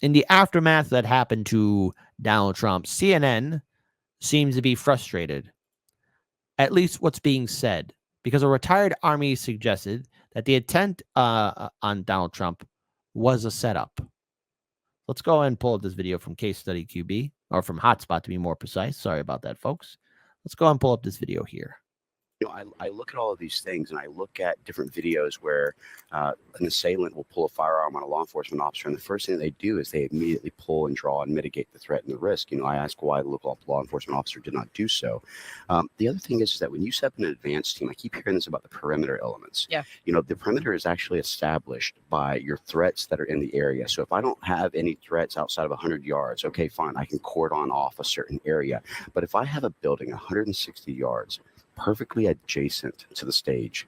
in the aftermath that happened to Donald Trump, CNN seems to be frustrated, at least what's being said, because a retired Army suggested that the intent on Donald Trump was a setup. Let's go ahead and pull up this video from Case Study QB, or from Hotspot to be more precise. Sorry about that, folks. Let's go ahead and pull up this video here. I look at all of these things, and I look at different videos where an assailant will pull a firearm on a law enforcement officer, and the first thing they do is they immediately pull and draw and mitigate the threat and the risk. I ask why the local law enforcement officer did not do so. The other thing is that when you set up an advanced team, I keep hearing this about the perimeter elements. Yeah. The perimeter is actually established by your threats that are in the area. So if I don't have any threats outside of 100 yards, okay, fine, I can cordon off a certain area. But if I have a building 160 yards, perfectly adjacent to the stage,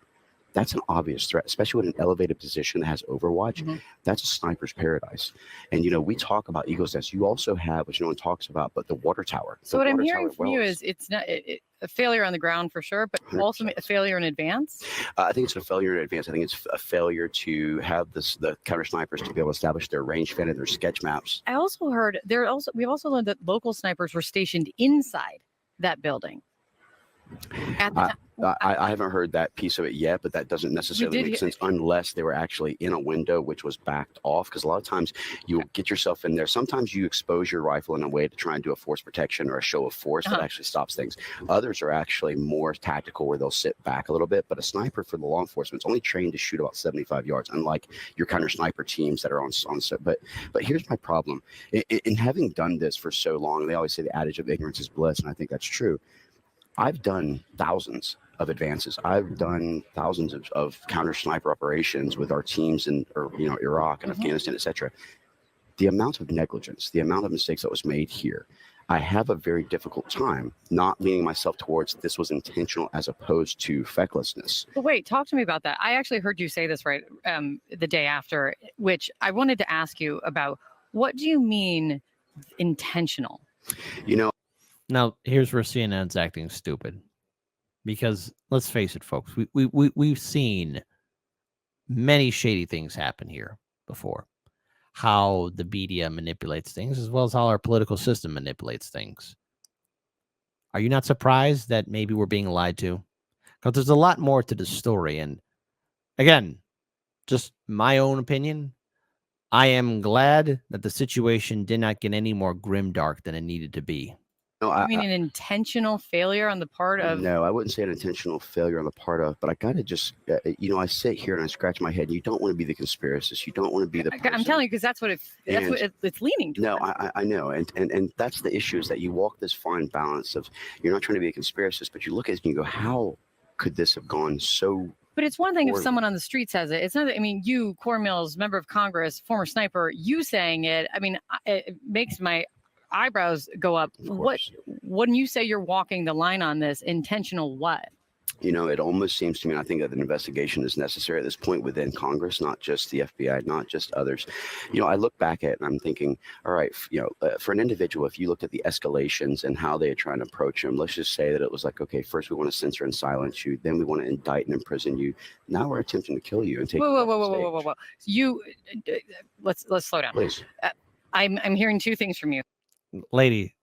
that's an obvious threat, especially with an elevated position that has overwatch. Mm-hmm. That's a sniper's paradise. And we talk about Eagle's Nest. You also have, which no one talks about, but the water tower. So what I'm hearing from you is it's not a failure on the ground for sure, but 100%. Also a failure in advance. I think it's a failure in advance. I think it's a failure to have the counter snipers to be able to establish their range fin and their sketch maps. I also heard we've also learned that local snipers were stationed inside that building. I haven't heard that piece of it yet, but that doesn't necessarily make sense unless they were actually in a window which was backed off, because a lot of times you'll get yourself in there. Sometimes you expose your rifle in a way to try and do a force protection or a show of force that actually stops things. Others are actually more tactical where they'll sit back a little bit, but a sniper for the law enforcement is only trained to shoot about 75 yards, unlike your counter sniper teams that are on set. But here's my problem. In having done this for so long, they always say the adage of ignorance is bliss, and I think that's true. I've done thousands of advances. I've done thousands of counter sniper operations with our teams in Iraq and Afghanistan, etc. The amount of negligence, the amount of mistakes that was made here, I have a very difficult time not leaning myself towards this was intentional as opposed to fecklessness. But wait, talk to me about that. I actually heard you say this right the day after, which I wanted to ask you about. What do you mean intentional? Now, here's where CNN's acting stupid, because let's face it, folks, we've seen many shady things happen here before. How the media manipulates things, as well as how our political system manipulates things. Are you not surprised that maybe we're being lied to? Because there's a lot more to the story. And again, just my own opinion, I am glad that the situation did not get any more grimdark than it needed to be. No, I mean an intentional failure on the part of... No, I wouldn't say an intentional failure on the part of, but I got to just, I sit here and I scratch my head. You don't want to be the conspiracist. You don't want to be the person. I'm telling you, because that's what it's leaning to. No, I know. And that's the issue, is that you walk this fine balance of, you're not trying to be a conspiracist, but you look at it and you go, how could this have gone so... But it's one thing if someone on the street says it. It's not. You, Corn Mills, member of Congress, former sniper, you saying it. It makes my eyebrows go up. What when you say you're walking the line on this, intentional what? It almost seems to me, and I think that an investigation is necessary at this point within Congress, not just the FBI, not just others. I look back at it and I'm thinking, all right, for an individual, if you looked at the escalations and how they are trying to approach him, let's just say that it was like, okay, first we want to censor and silence you, then we want to indict and imprison you. Now we're attempting to kill you and take. Whoa. You, let's slow down. Please. I'm hearing two things from you. Lady,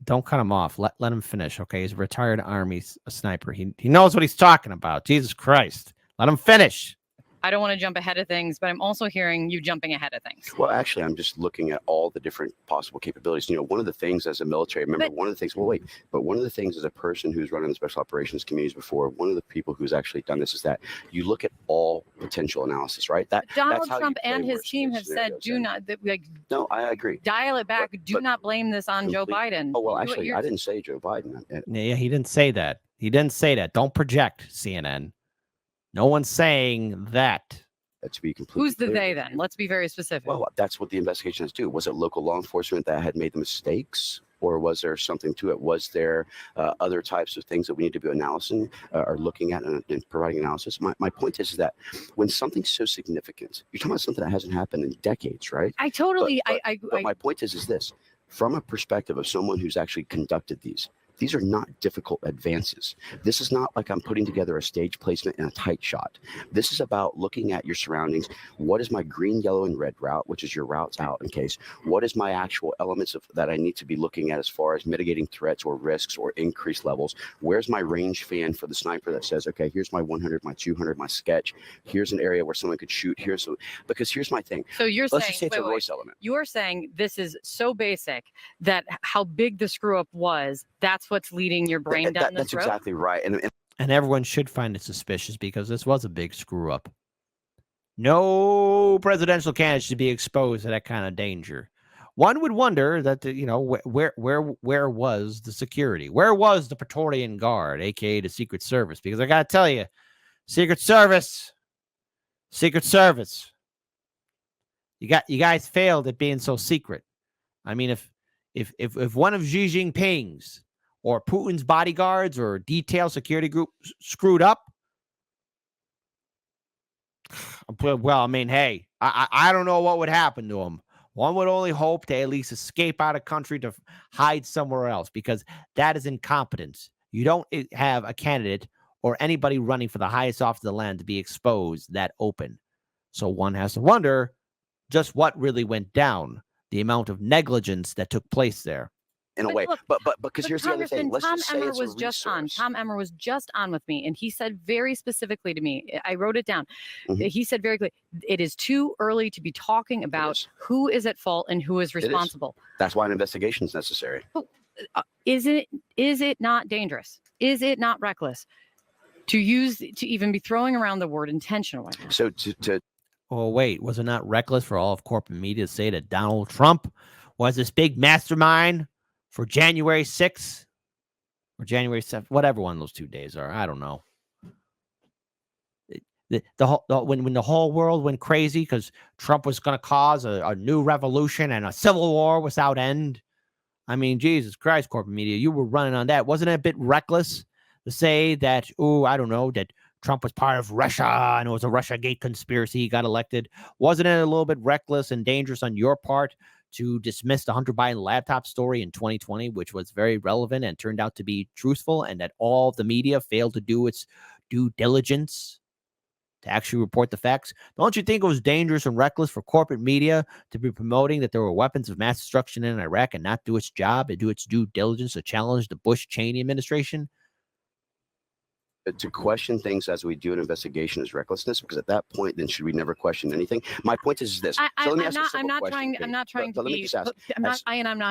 don't cut him off. Let him finish, okay? He's a retired Army sniper. He knows what he's talking about. Jesus Christ. Let him finish. I don't want to jump ahead of things, but I'm also hearing you jumping ahead of things. Well, actually, I'm just looking at all the different possible capabilities. One of the things as a military member, one of the things as a person who's running the special operations communities before, one of the people who's actually done this is that you look at all potential analysis, right? Donald Trump and his team have said, No, I agree. Dial it back. Do not blame this on Joe Biden. Oh, well, actually, I didn't say Joe Biden. Yeah, he didn't say that. Don't project, CNN. No one's saying that. To be completely Who's the clear. they then? Let's be very specific. Well, that's what the investigations do. Was it local law enforcement that had made the mistakes, or was there something to it? Was there other types of things that we need to be analyzing or looking at and providing analysis? My point is that when something's so significant, you're talking about something that hasn't happened in decades, right? I totally. But my point is this: from a perspective of someone who's actually conducted these, These are not difficult advances. This is not like I'm putting together a stage placement and a tight shot. This is about looking at your surroundings. What is my green, yellow, and red route, which is your routes out in case? What is my actual elements that I need to be looking at as far as mitigating threats or risks or increased levels? Where's my range fan for the sniper that says, okay, here's my 100, my 200, my sketch. Here's an area where someone could shoot. Because here's my thing. So you're Let's saying, just say it's a Royce element. You're saying this is so basic that how big the screw up was, that's what's leading your brain down this That's road? exactly right. And everyone should find it suspicious because this was a big screw up. No presidential candidate should be exposed to that kind of danger. One would wonder that, where was the security? Where was the Praetorian Guard, aka the Secret Service? Because I got to tell you, Secret Service, you guys failed at being so secret. I mean, if one of Xi Jinping's or Putin's bodyguards or detailed security group screwed up, well, I mean, hey, I don't know what would happen to him. One would only hope to at least escape out of country to hide somewhere else, because that is incompetence. You don't have a candidate or anybody running for the highest office of the land to be exposed that open. So one has to wonder just what really went down, the amount of negligence that took place there. In a way, but because here's the other thing. Let's Tom just say Emmer it's was a just on. resource. Tom Emmer was just on with me, and he said very specifically to me, I wrote it down. He said very clearly, it is too early to be talking about who is at fault and who is responsible. That's why an investigation is necessary. Is it not dangerous? Is it not reckless to even be throwing around the word intentionally? So Oh, wait, was it not reckless for all of corporate media to say that Donald Trump was this big mastermind for January 6th or January 7th, whatever one of those 2 days are? I don't know. When the whole world went crazy because Trump was going to cause a new revolution and a civil war without end. I mean, Jesus Christ, corporate media, you were running on that. Wasn't it a bit reckless to say that, that Trump was part of Russia and it was a Russiagate conspiracy, he got elected? Wasn't it a little bit reckless and dangerous on your part to dismiss the Hunter Biden laptop story in 2020, which was very relevant and turned out to be truthful, and that all of the media failed to do its due diligence to actually report the facts? Don't you think it was dangerous and reckless for corporate media to be promoting that there were weapons of mass destruction in Iraq and not do its job and do its due diligence to challenge the Bush-Cheney administration? To question things as we do an investigation is recklessness, because at that point, then should we never question anything? My point is this. I'm not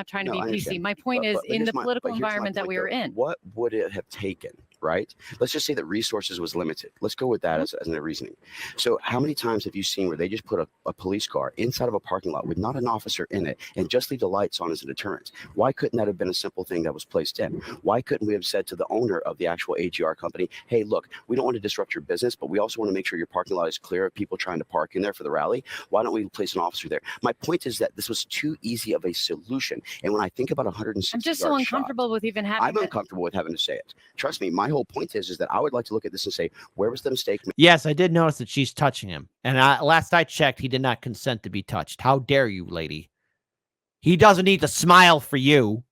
trying to be PC. My point is, in the political environment that we are in, what would it have taken? Right? Let's just say that resources was limited. Let's go with that as a reasoning. So how many times have you seen where they just put a police car inside of a parking lot with not an officer in it and just leave the lights on as a deterrent? Why couldn't that have been a simple thing that was placed in? Why couldn't we have said to the owner of the actual AGR company, hey, look, we don't want to disrupt your business, but we also want to make sure your parking lot is clear of people trying to park in there for the rally. Why don't we place an officer there? My point is that this was too easy of a solution. And when I think about 160 I'm just so uncomfortable with even having I'm uncomfortable with having to say it. Trust me, my whole point is that I would like to look at this and say, where was the mistake? Yes, I did notice that she's touching him. And last I checked, he did not consent to be touched. How dare you, lady? He doesn't need to smile for you.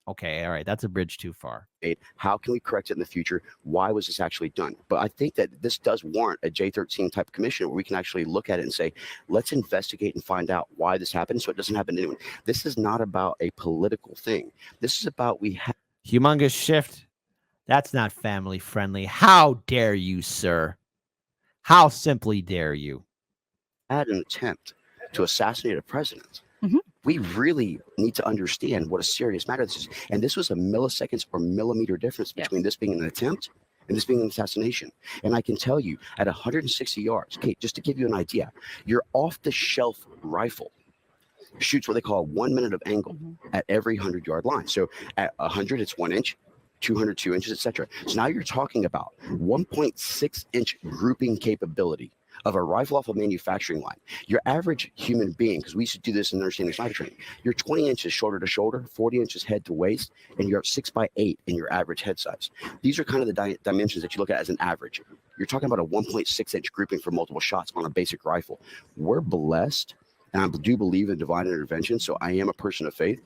Okay, all right, that's a bridge too far. How can we correct it in the future? Why was this actually done? But I think that this does warrant a J13 type commission where we can actually look at it and say, let's investigate and find out why this happened so it doesn't happen to anyone. This is not about a political thing. This is about humongous shift. That's not family friendly. How dare you, sir? How simply dare you? Had an attempt to assassinate a president. We really need to understand what a serious matter this is. And this was a milliseconds or millimeter difference between this being an attempt and this being an assassination. And I can tell you, at 160 yards, Kate, just to give you an idea, your off-the-shelf rifle shoots what they call 1 minute of angle at every 100-yard line. So at 100, it's 1 inch. 200, 2 inches, etc. So now you're talking about 1.6-inch grouping capability of a rifle off a manufacturing line. Your average human being, because we used to do this in understanding sniper training, you're 20 inches shoulder to shoulder, 40 inches head to waist, and you're 6'8" in your average head size. These are kind of the dimensions that you look at as an average. You're talking about a 1.6-inch grouping for multiple shots on a basic rifle. We're blessed, and I do believe in divine intervention, so I am a person of faith.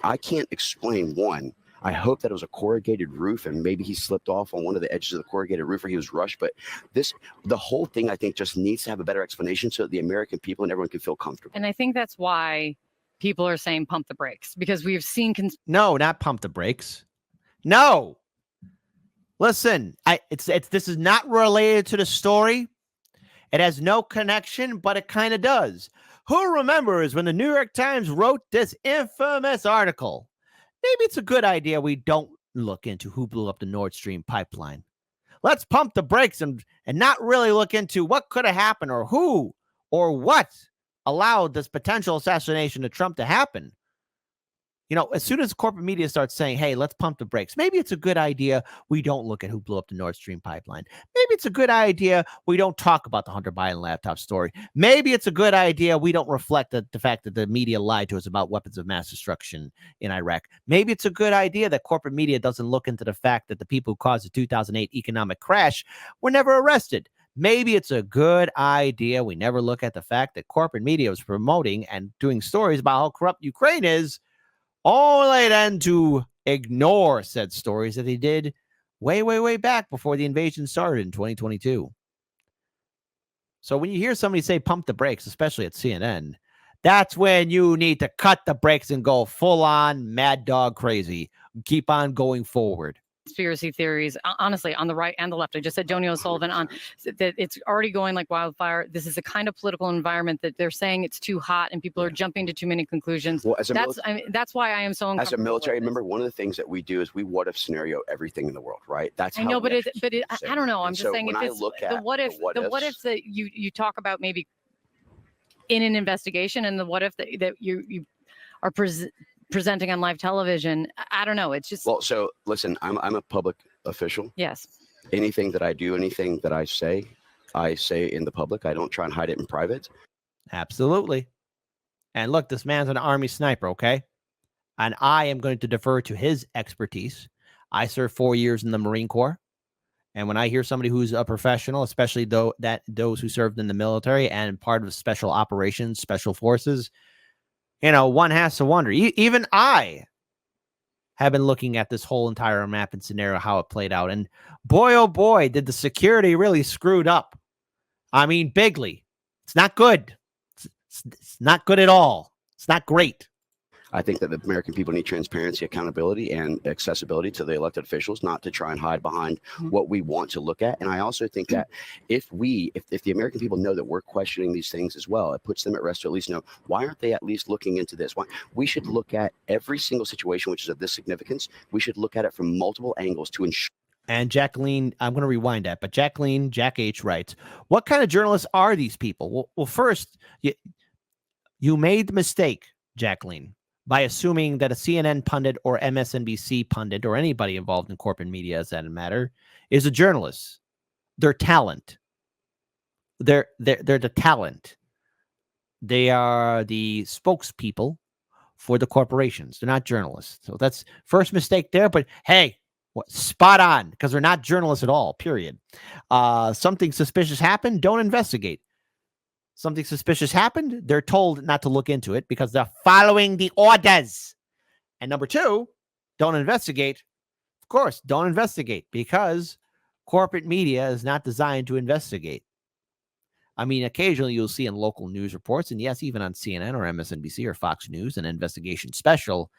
I can't explain, one, I hope that it was a corrugated roof and maybe he slipped off on one of the edges of the corrugated roof or he was rushed. But the whole thing, I think, just needs to have a better explanation so that the American people and everyone can feel comfortable. And I think that's why people are saying pump the brakes, because we've seen. No, not pump the brakes. No. Listen, this is not related to the story. It has no connection, but it kind of does. Who remembers when the New York Times wrote this infamous article? Maybe it's a good idea we don't look into who blew up the Nord Stream pipeline. Let's pump the brakes and not really look into what could have happened or who or what allowed this potential assassination of Trump to happen. You know, as soon as corporate media starts saying, hey, let's pump the brakes, maybe it's a good idea we don't look at who blew up the Nord Stream pipeline. Maybe it's a good idea we don't talk about the Hunter Biden laptop story. Maybe it's a good idea we don't reflect the fact that the media lied to us about weapons of mass destruction in Iraq. Maybe it's a good idea that corporate media doesn't look into the fact that the people who caused the 2008 economic crash were never arrested. Maybe it's a good idea we never look at the fact that corporate media was promoting and doing stories about how corrupt Ukraine is, only then to ignore said stories that they did way, way, way back before the invasion started in 2022. So when you hear somebody say pump the brakes, especially at CNN, that's when you need to cut the brakes and go full on mad dog crazy. Keep on going forward. Conspiracy theories, honestly, on the right and the left. I just said Joni O'Sullivan on that it's already going like wildfire. This is a kind of political environment that they're saying it's too hot and people are jumping to too many conclusions. Well, that's why I am so uncomfortable. As a military member, one of the things that we do is we what if scenario everything in the world, right? That's I know, but I don't know. I'm just saying if it's the what if that you talk about maybe in an investigation and the what if that you are presenting on live television. I don't know. It's just. Well, so listen, I'm a public official. Yes. Anything that I do, anything that I say in the public. I don't try and hide it in private. Absolutely. And look, this man's an Army sniper, okay? And I am going to defer to his expertise. I served 4 years in the Marine Corps. And when I hear somebody who's a professional, especially those who served in the military and part of special operations, special forces, you know, one has to wonder. Even I have been looking at this whole entire map and scenario, how it played out. And boy, oh boy, did the security really screwed up. I mean, bigly. It's not good. It's not good at all. It's not great. I think that the American people need transparency, accountability, and accessibility to the elected officials, not to try and hide behind what we want to look at. And I also think that if the American people know that we're questioning these things as well, it puts them at rest to at least know, why aren't they at least looking into this? Why we should look at every single situation which is of this significance. We should look at it from multiple angles to ensure. And Jacqueline, I'm going to rewind that, but Jacqueline, Jack H. writes, what kind of journalists are these people? Well, first, you made the mistake, Jacqueline, by assuming that a CNN pundit or MSNBC pundit or anybody involved in corporate media, as that matter, is a journalist. They're talent. They're the talent. They are the spokespeople for the corporations. They're not journalists. So that's first mistake there. But hey, spot on, because they're not journalists at all, period. Something suspicious happened, don't investigate. Something suspicious happened, they're told not to look into it because they're following the orders. And number two, don't investigate. Of course, don't investigate because corporate media is not designed to investigate. I mean, occasionally you'll see in local news reports, and yes, even on CNN or MSNBC or Fox News, an investigation special.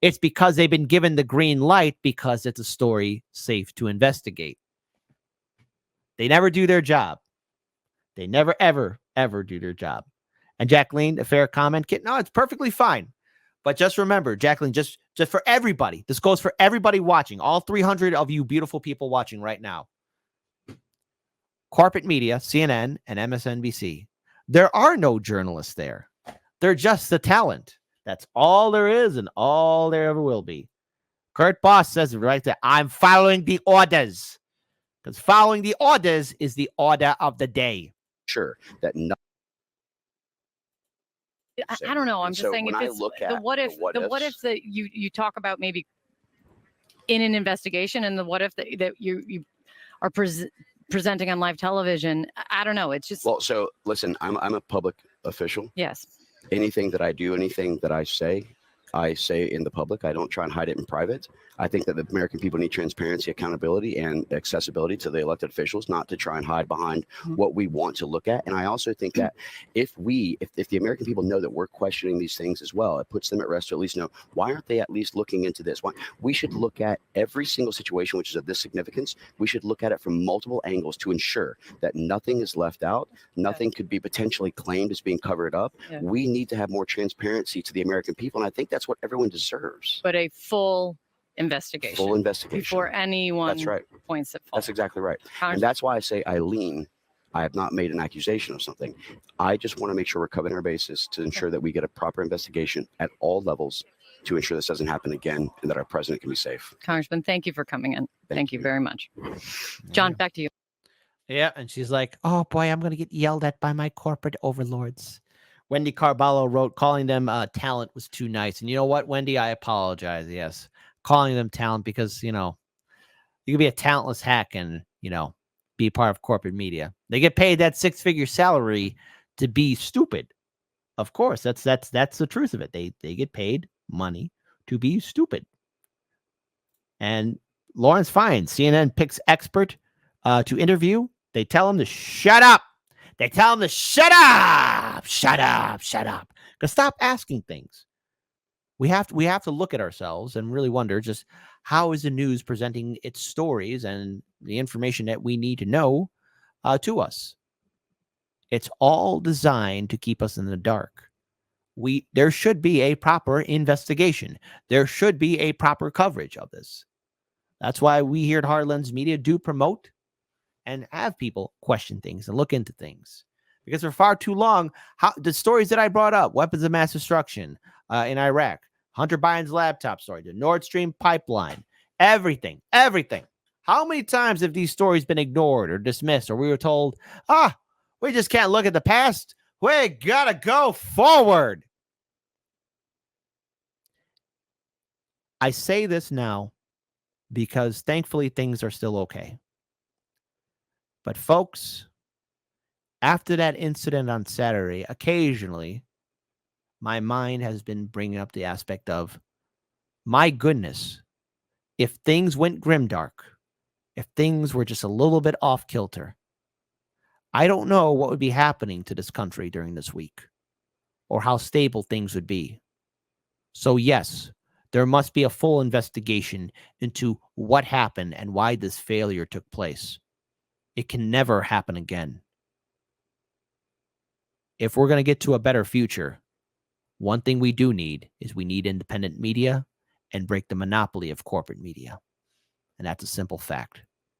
It's because they've been given the green light because it's a story safe to investigate. They never do their job. They never, ever do their job. And Jacqueline, a fair comment. No, it's perfectly fine. But just remember, Jacqueline, just for everybody, this goes for everybody watching, all 300 of you beautiful people watching right now. Corporate media, CNN and MSNBC, there are no journalists there. They're just the talent. That's all there is and all there ever will be. Kurt Boss says it right there. I'm following the orders. Because following the orders is the order of the day. Sure, that I don't know. I'm just saying if it's the what if that you talk about maybe in an investigation and the what if that you are presenting on live television. I don't know. It's just. Well, so listen, I'm a public official. Yes. Anything that I do, anything that I say I say in the public. I don't try and hide it in private. I think that the American people need transparency, accountability, and accessibility to the elected officials, not to try and hide behind what we want to look at. And I also think that if the American people know that we're questioning these things as well, it puts them at rest to at least know, why aren't they at least looking into this? Why we should look at every single situation which is of this significance. We should look at it from multiple angles to ensure that nothing is left out, nothing could be potentially claimed as being covered up. Yeah. We need to have more transparency to the American people, and I think that's what everyone deserves. But a full investigation. Full investigation before anyone That's right. points at fault. That's exactly right. Congress- And that's why I say I have not made an accusation of something. I just want to make sure we're covering our bases to ensure that we get a proper investigation at all levels to ensure this doesn't happen again and that our president can be safe. Congressman, thank you for coming in. Thank you you. very much. John, back to you. Yeah, and she's like, "Oh boy, I'm gonna get yelled at by my corporate overlords." Wendy Carballo wrote, calling them talent was too nice. And you know what, Wendy? I apologize. Yes, calling them talent because, you know, you can be a talentless hack and, you know, be part of corporate media. They get paid that 6-figure salary to be stupid. Of course, that's the truth of it. They get paid money to be stupid. And Lawrence Fine, CNN picks expert to interview. They tell him to shut up. They tell him to shut up, shut up, shut up. Because stop asking things. We have to look at ourselves and really wonder just how is the news presenting its stories and the information that we need to know to us. It's all designed to keep us in the dark. There should be a proper investigation. There should be a proper coverage of this. That's why we here at Heartlands Media do promote and have people question things and look into things. Because for far too long, the stories that I brought up, weapons of mass destruction in Iraq, Hunter Biden's laptop story, the Nord Stream pipeline, everything. How many times have these stories been ignored or dismissed, or we were told, we just can't look at the past. We gotta go forward. I say this now because thankfully things are still okay. But folks, after that incident on Saturday, occasionally my mind has been bringing up the aspect of, my goodness, if things went grimdark, if things were just a little bit off kilter, I don't know what would be happening to this country during this week or how stable things would be. So yes, there must be a full investigation into what happened and why this failure took place. It can never happen again. If we're going to get to a better future, one thing we do need is we need independent media and break the monopoly of corporate media. And that's a simple fact.